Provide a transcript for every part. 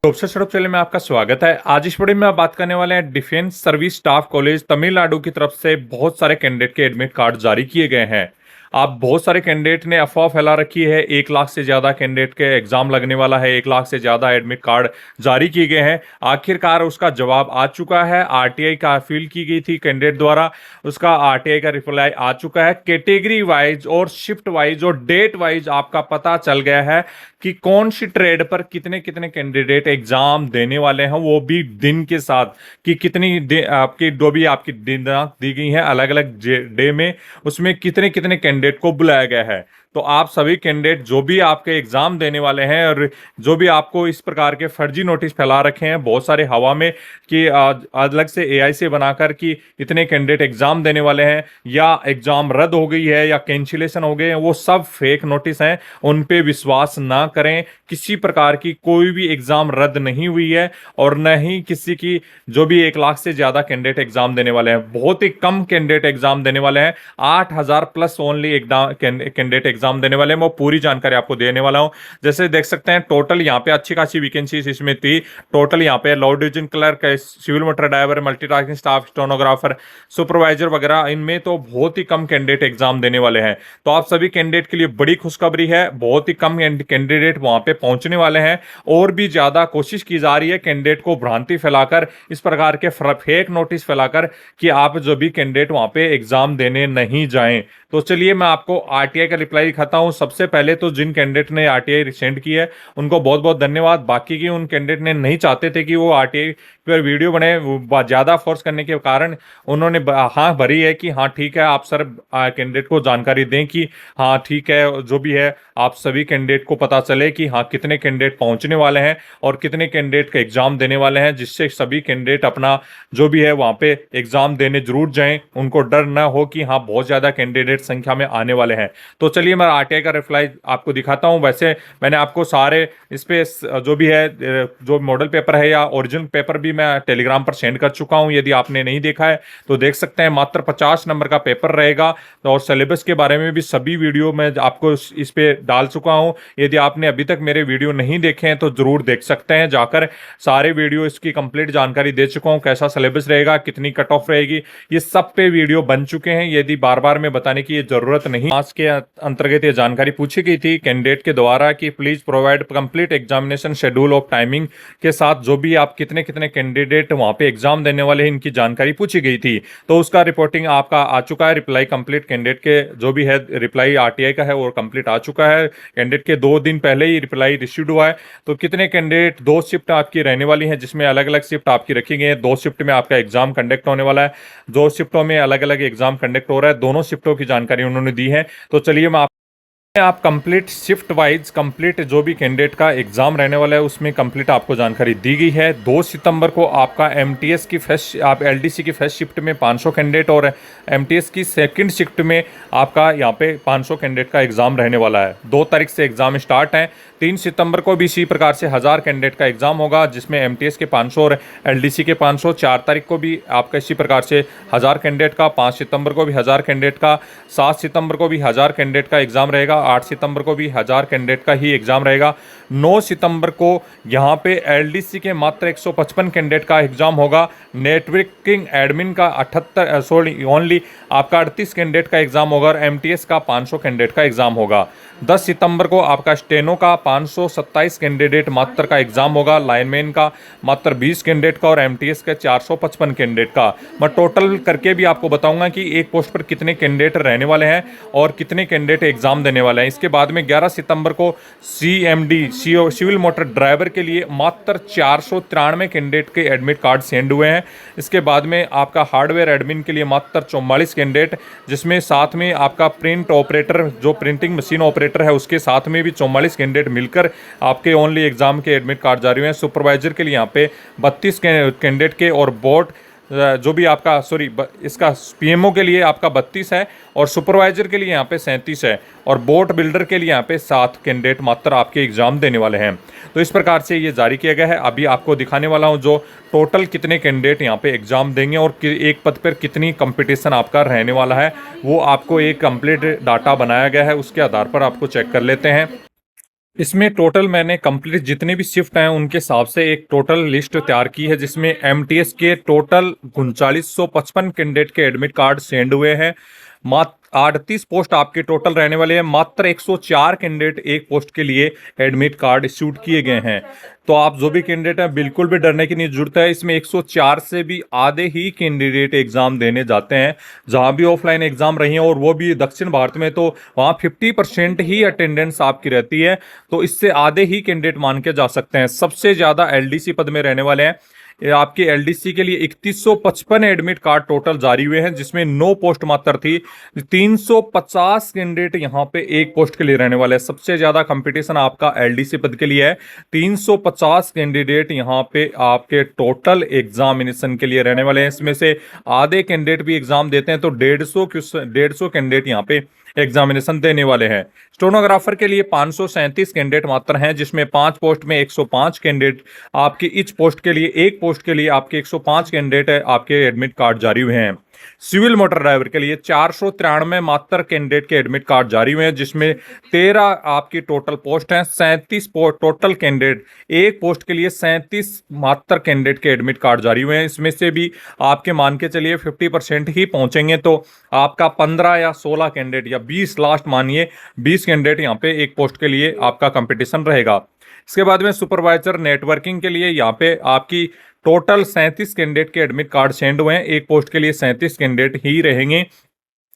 Professor सड़क channel में आपका स्वागत है। आज इस वीडियो में आप बात करने वाले हैं defence service staff college Tamil Nadu की तरफ से बहुत सारे कैंडिडेट के एडमिट कार्ड जारी किए गए हैं। आप बहुत सारे कैंडिडेट ने अफवाह फैला रखी है 1 लाख से ज्यादा कैंडिडेट के एग्जाम लगने वाला है, 1 लाख से ज्यादा एडमिट कार्ड जारी किए गए हैं। आखिरकार उसका जवाब आ चुका है। आरटीआई का अपील की गई थी कैंडिडेट द्वारा, उसका आरटीआई का रिप्लाई आ चुका है। कैटेगरी वाइज और शिफ्ट वाइज और डेट वाइज आपका पता चल गया है कि कौन सी ट्रेड पर कितने कितने कैंडिडेट एग्जाम देने वाले हैं, वो भी दिन के साथ कि कितनी आपकी जो भी आपकी दिनांक दी गई है अलग अलग डे में, उसमें कितने कितने कैंडिडेट को बुलाया गया है। तो आप सभी कैंडिडेट जो भी आपके एग्जाम देने वाले हैं और जो भी आपको इस प्रकार के फर्जी नोटिस फैला रखे हैं बहुत सारे हवा में कि अलग से एआई से बनाकर कि इतने कैंडिडेट एग्जाम देने वाले हैं या एग्जाम रद्द हो गई है या कैंसिलेशन हो गए हैं, वो सब फेक नोटिस हैं। उन पे विश्वास ना करें। किसी प्रकार की कोई भी एग्जाम रद्द नहीं हुई है और न ही किसी की जो भी 1 लाख से ज्यादा कैंडिडेट एग्जाम देने वाले हैं, बहुत ही कम कैंडिडेट एग्जाम देने वाले हैं। 8,000 प्लस ओनली कैंडिडेट एग्जाम देने वाले हैं। मैं पूरी जानकारी आपको देने वाला हूं। जैसे देख सकते हैं टोटल यहाँ पे अच्छी खासी वैकेंसीज इसमें थी। टोटल यहाँ पे low division clerk, civil motor driver, multitasking staff, stenographer, supervisor वगैरह, इनमें तो बहुत ही कम कैंडिडेट एग्जाम देने वाले हैं। तो आप सभी कैंडिडेट के लिए बड़ी खुशखबरी है, बहुत ही कम कैंडिडेट वहां पे पहुंचने वाले हैं। और भी ज्यादा कोशिश की जा रही है कैंडिडेट को भ्रांति फैलाकर, इस प्रकार के फेक नोटिस फैलाकर कि आप जो भी कैंडिडेट वहां पे एग्जाम देने नहीं जाएं। तो चलिए मैं आपको आरटीआई का रिप्लाई दिखाता हूं। सबसे पहले तो जिन कैंडिडेट ने आरटीआई सेंड की है उनको बहुत बहुत धन्यवाद। बाकी की उन कैंडिडेट ने नहीं चाहते थे कि वो आरटीआई पर वीडियो बने, ज्यादा फोर्स करने के कारण उन्होंने हाँ भरी है कि हाँ ठीक है आप सर कैंडिडेट को जानकारी दें कि हाँ ठीक है जो भी है आप सभी कैंडिडेट को पता चले कि हाँ कितने कैंडिडेट पहुंचने वाले हैं और कितने कैंडिडेट का एग्जाम देने वाले हैं, जिससे सभी कैंडिडेट अपना जो भी है वहां पे एग्जाम देने जरूर जाएं। उनको डर ना हो कि हाँ बहुत ज्यादा कैंडिडेट संख्या में आने वाले हैं। तो चलिए मैं आरटीआई का रिप्लाई आपको दिखाता हूं। वैसे मैंने आपको सारे इस पे जो भी है जो मॉडल पेपर है या ओरिजिनल पेपर भी मैं टेलीग्राम पर सेंड कर चुका हूं। यदि आपने नहीं देखा है तो देख सकते हैं। मात्र 50 नंबर का पेपर रहेगा और सिलेबस के बारे में भी सभी वीडियो मैं आपको इस पे डाल चुका हूं। यदि आपने अभी तक मेरे वीडियो नहीं देखे हैं तो जरूर देख सकते हैं जाकर। सारे वीडियो इसकी कंप्लीट जानकारी दे चुका हूं, कैसा सिलेबस रहेगा, कितनी कट ऑफ रहेगी, ये सब पे वीडियो बन चुके हैं। यदि बार बार में बताने की जरूरत नहीं। आज के अंतर्गत ये जानकारी पूछी गई थी कैंडिडेट के द्वारा कि please provide complete examination schedule of timing के साथ जो भी आप कितने कितने कैंडिडेट वहां पे एग्जाम देने वाले हैं इनकी जानकारी पूछी गई थी। तो उसका रिपोर्टिंग आपका आ चुका है। रिप्लाई कंप्लीट कैंडिडेट के जो भी है रिप्लाई आरटीआई का है और कंप्लीट आ चुका है। कैंडिडेट के 2 दिन पहले ही रिप्लाई रिसीव हुआ है। तो कितने कैंडिडेट 2 शिफ्ट आपकी रहने वाली हैं जिसमें अलग अलग शिफ्ट आपकी रखी गई है। 2 शिफ्ट में आपका एग्जाम कंडक्ट होने वाला है। 2 शिफ्टों में अलग अलग एग्जाम कंडक्ट हो रहा है। दोनों शिफ्टों की जानकारी उन्होंने दी है। तो चलिए मैं आप कंप्लीट शिफ्ट वाइज कंप्लीट जो भी कैंडिडेट का एग्जाम रहने वाला है उसमें कंप्लीट आपको जानकारी दी गई है। 2 सितंबर को आपका एमटीएस की फर्स्ट आप एलडीसी की फर्स्ट शिफ्ट में 500 कैंडिडेट और एमटीएस की सेकंड शिफ्ट में आपका यहाँ पे 500 कैंडिडेट का एग्जाम रहने वाला है। 2 तारीख से एग्जाम स्टार्ट है। 3 सितंबर को भी इसी प्रकार से 1000 कैंडिडेट का एग्जाम होगा जिसमें एमटीएस के 500 और एलडीसी के 500। 4 तारीख को भी आपका इसी प्रकार से 1000 कैंडिडेट का, 5 सितंबर को भी 1000 कैंडिडेट का, 7 सितंबर को भी 1000 कैंडिडेट का एग्जाम रहेगा, 8 सितंबर को भी 1000 कैंडिडेट का ही एग्जाम रहेगा। 9 सितंबर को यहाँ पे एलडीसी के मात्र 155 कैंडिडेट का एग्जाम होगा। नेटवर्किंग एडमिन का 78 ओनली आपका 38 कैंडिडेट का एग्जाम होगा और एमटीएस का 500 कैंडिडेट का एग्जाम होगा। 10 सितंबर को आपका स्टेनो का 527 कैंडिडेट मात्र का एग्जाम होगा। लाइनमैन का मात्र 20 कैंडिडेट का और एमटीएस का 455 कैंडिडेट का। मैं टोटल करके भी आपको बताऊंगा कि एक पोस्ट पर कितने कैंडिडेट रहने वाले हैं और कितने कैंडिडेट एग्जाम देने वाले हैं। इसके बाद में 11 सितंबर को सीएमडी सिविल मोटर ड्राइवर के लिए मात्र 493 कैंडिडेट के एडमिट कार्ड सेंड हुए हैं। इसके बाद में आपका हार्डवेयर एडमिन के लिए मात्र 44 कैंडिडेट, जिसमें साथ में आपका प्रिंट ऑपरेटर जो प्रिंटिंग मशीन ऑपरेटर है उसके साथ में भी 44 कैंडिडेट मिलकर आपके ओनली एग्जाम के एडमिट कार्ड जारी हुए हैं। सुपरवाइजर के लिए यहाँ पे 32 कैंडिडेट के और बोर्ड जो भी आपका इसका पीएमओ के लिए आपका 32 है और सुपरवाइजर के लिए यहाँ पे 37 है और बोट बिल्डर के लिए यहाँ पे 7 कैंडिडेट मात्र आपके एग्जाम देने वाले हैं। तो इस प्रकार से ये जारी किया गया है। अभी आपको दिखाने वाला हूँ जो टोटल कितने कैंडिडेट यहाँ पे एग्जाम देंगे और एक पद पर कितनी कंपटीशन आपका रहने वाला है, वो आपको एक कंप्लीट डाटा बनाया गया है, उसके आधार पर आपको चेक कर लेते हैं। इसमें टोटल मैंने कंप्लीट जितने भी शिफ्ट हैं उनके हिसाब से एक टोटल लिस्ट तैयार की है, जिसमें एमटीएस के टोटल 3955 कैंडिडेट के एडमिट कार्ड सेंड हुए हैं। मात्र 38 पोस्ट आपके टोटल रहने वाले हैं। मात्र 104 कैंडिडेट एक पोस्ट के लिए एडमिट कार्ड इशूड किए गए हैं। तो आप जो भी कैंडिडेट हैं बिल्कुल भी डरने की नहीं जरूरत है। इसमें 104 से भी आधे ही कैंडिडेट एग्जाम देने जाते हैं, जहां भी ऑफलाइन एग्जाम रही है, और वो भी दक्षिण भारत में, तो वहां 50% ही अटेंडेंस आपकी रहती है। तो इससे आधे ही कैंडिडेट मान के जा सकते हैं। सबसे ज्यादा एलडीसी पद में रहने वाले हैं। ये आपके एलडीसी के लिए 3155 एडमिट कार्ड टोटल जारी हुए हैं, जिसमें 9 पोस्ट मात्र थी। 350 कैंडिडेट यहाँ पे एक पोस्ट के लिए रहने वाले हैं। सबसे ज्यादा कंपटीशन आपका एलडीसी पद के लिए है। 350 कैंडिडेट यहाँ पे आपके टोटल एग्जामिनेशन के लिए रहने वाले हैं। इसमें से आधे कैंडिडेट भी एग्जाम देते हैं, तो 150 कैंडिडेट यहाँ पे एग्जामिनेशन देने वाले हैं। स्टेनोग्राफर के लिए 537 कैंडिडेट मात्र हैं, जिसमें 5 पोस्ट में 105 कैंडिडेट आपके इच पोस्ट के लिए, एक पोस्ट के लिए आपके 105 कैंडिडेट आपके एडमिट कार्ड जारी हुए हैं। सिविल मोटर ड्राइवर के लिए 493 मात्र कैंडिडेट के एडमिट कार्ड जारी हुए हैं, जिसमें 13 आपकी टोटल पोस्ट हैं। 37 टोटल कैंडिडेट, एक पोस्ट के लिए 37 मात्र कैंडिडेट के एडमिट कार्ड जारी हुए हैं। इसमें से भी आपके मान के चलिए 50% ही पहुंचेंगे, तो आपका 15 या 16 कैंडिडेट या 20 लास्ट मानिए 20 कैंडिडेट यहाँ पे एक पोस्ट के लिए आपका कंपटीशन रहेगा। इसके बाद में सुपरवाइजर नेटवर्किंग के लिए यहाँ पे आपकी टोटल 37 कैंडिडेट के एडमिट कार्ड सेंड हुए हैं। एक पोस्ट के लिए 37 कैंडिडेट ही रहेंगे।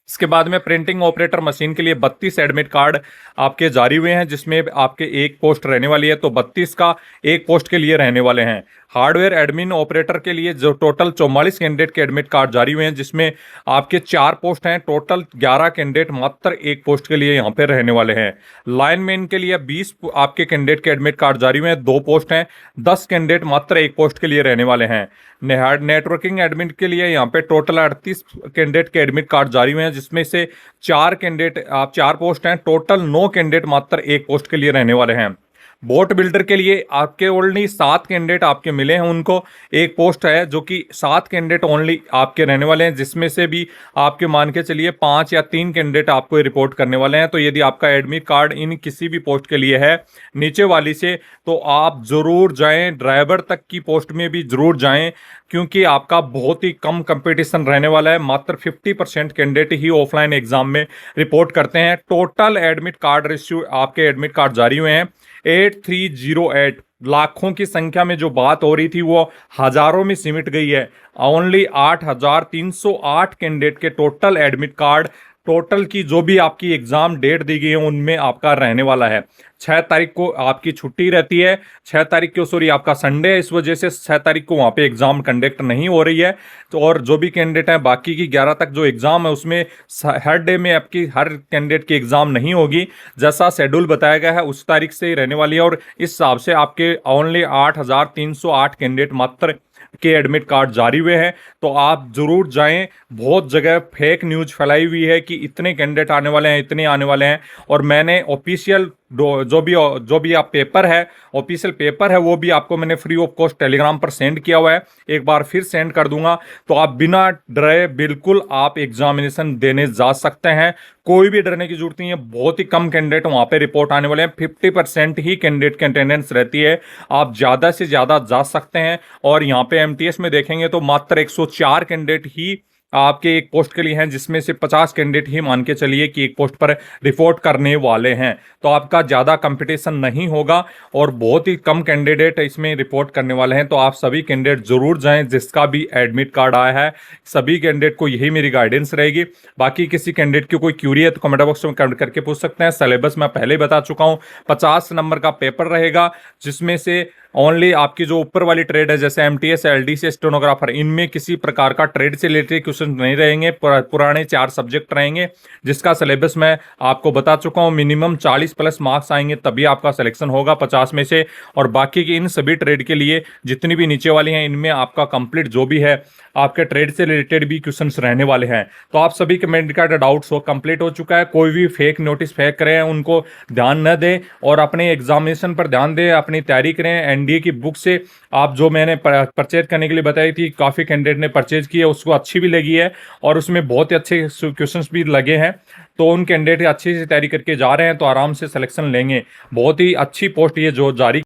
इसके बाद में प्रिंटिंग ऑपरेटर मशीन के लिए 32 एडमिट कार्ड आपके जारी हुए हैं, जिसमें आपके एक पोस्ट रहने वाली है, तो 32 का एक पोस्ट के लिए रहने वाले हैं। हार्डवेयर एडमिन ऑपरेटर के लिए जो टोटल 44 कैंडिडेट के एडमिट कार्ड जारी हुए हैं, जिसमें आपके 4 पोस्ट हैं। टोटल 11 कैंडिडेट मात्र एक पोस्ट के लिए यहाँ पे रहने वाले हैं। लाइनमैन के लिए 20 आपके कैंडिडेट के एडमिट कार्ड जारी हुए हैं, 2 पोस्ट हैं। 10 कैंडिडेट मात्र एक पोस्ट के लिए रहने वाले हैं। नेटवर्किंग एडमिन के लिए यहाँ पे टोटल 38 कैंडिडेट के एडमिट कार्ड जारी हुए हैं, जिसमें से 4 कैंडिडेट 4 पोस्ट हैं। टोटल 9 कैंडिडेट मात्र एक पोस्ट के लिए रहने वाले हैं। बोट बिल्डर के लिए आपके ओनली 7 कैंडिडेट आपके मिले हैं, उनको एक पोस्ट है, जो कि 7 कैंडिडेट ओनली आपके रहने वाले हैं, जिसमें से भी आपके मान के चलिए 5 या 3 कैंडिडेट आपको रिपोर्ट करने वाले हैं। तो यदि आपका एडमिट कार्ड इन किसी भी पोस्ट के लिए है नीचे वाली से, तो आप जरूर जाएं, ड्राइवर तक की पोस्ट में भी जरूर जाएं, क्योंकि आपका बहुत ही कम कंपटीशन रहने वाला है। मात्र 50% कैंडिडेट ही ऑफलाइन एग्जाम में रिपोर्ट करते हैं। टोटल एडमिट कार्ड रिस्यू आपके एडमिट कार्ड जारी हुए हैं 8308। लाखों की संख्या में जो बात हो रही थी वो हजारों में सिमट गई है। ओनली 8308 कैंडिडेट के टोटल एडमिट कार्ड, टोटल की जो भी आपकी एग्जाम डेट दी गई है उनमें आपका रहने वाला है। 6 तारीख को आपकी छुट्टी रहती है, 6 तारीख को सॉरी आपका संडे है, इस वजह से 6 तारीख को वहाँ पे एग्जाम कंडक्ट नहीं हो रही है। तो और जो भी कैंडिडेट हैं बाकी की 11 तक जो एग्जाम है उसमें हर डे में आपकी हर कैंडिडेट की एग्जाम नहीं होगी। जैसा शेड्यूल बताया गया है उस तारीख से ही रहने वाली है, और इस हिसाब से आपके ओनली 8308 कैंडिडेट मात्र के एडमिट कार्ड जारी हुए हैं। तो आप जरूर जाएं। बहुत जगह फेक न्यूज फैलाई हुई है कि इतने कैंडिडेट आने वाले हैं, इतने आने वाले हैं, और मैंने ऑफिशियल जो भी आप पेपर है, ऑफिशियल पेपर है, वो भी आपको मैंने फ्री ऑफ कॉस्ट टेलीग्राम पर सेंड किया हुआ है। एक बार फिर सेंड कर दूंगा, तो आप बिना डरे बिल्कुल आप एग्जामिनेशन देने जा सकते हैं। कोई भी डरने की जरूरत नहीं है। बहुत ही कम कैंडिडेट वहां पे रिपोर्ट आने वाले हैं। 50% ही कैंडिडेट की अटेंडेंस रहती है। आप ज्यादा से ज्यादा जा सकते हैं। और यहाँ पे एमटीएस में देखेंगे तो मात्र 104 कैंडिडेट ही आपके एक पोस्ट के लिए हैं, जिसमें से 50 कैंडिडेट ही मान के चलिए कि एक पोस्ट पर रिपोर्ट करने वाले हैं। तो आपका ज़्यादा कंपटीशन नहीं होगा, और बहुत ही कम कैंडिडेट इसमें रिपोर्ट करने वाले हैं। तो आप सभी कैंडिडेट जरूर जाएं जिसका भी एडमिट कार्ड आया है। सभी कैंडिडेट को यही मेरी गाइडेंस रहेगी। बाकी किसी कैंडिडेट की कोई क्यूरी है तो कमेंट बॉक्स में कमेंट करके पूछ सकते हैं। सिलेबस मैं पहले ही बता चुका हूँ, 50 नंबर का पेपर रहेगा, जिसमें से ओनली आपकी जो ऊपर वाली ट्रेड है जैसे एमटीएस, एलडीसी, स्टेनोग्राफर, इनमें किसी प्रकार का ट्रेड से रिलेटेड क्वेश्चन नहीं रहेंगे। पुराने 4 सब्जेक्ट रहेंगे, जिसका सिलेबस मैं आपको बता चुका हूं। मिनिमम 40+ मार्क्स आएंगे तभी आपका सिलेक्शन होगा 50 में से। और बाकी की इन सभी ट्रेड के लिए जितनी भी नीचे वाली हैं, इनमें आपका कंप्लीट जो भी है आपके ट्रेड से रिलेटेड भी क्वेश्चंस रहने वाले हैं। तो आप सभी के मेडिकल का डाउट्स हो कंप्लीट हो चुका है। कोई भी फेक नोटिस फेक करें उनको ध्यान न दें, और अपने एग्जामिनेशन पर ध्यान दें, अपनी तैयारी करें। एनडीए की बुक से आप जो मैंने परचेज करने के लिए बताई थी, काफ़ी कैंडिडेट ने परचेज की है, उसको अच्छी भी लगी है और उसमें बहुत ही अच्छे क्वेश्चंस भी लगे हैं। तो उन कैंडिडेट अच्छी से तैयारी करके जा रहे हैं तो आराम से सिलेक्शन लेंगे। बहुत ही अच्छी पोस्ट ये जो जारी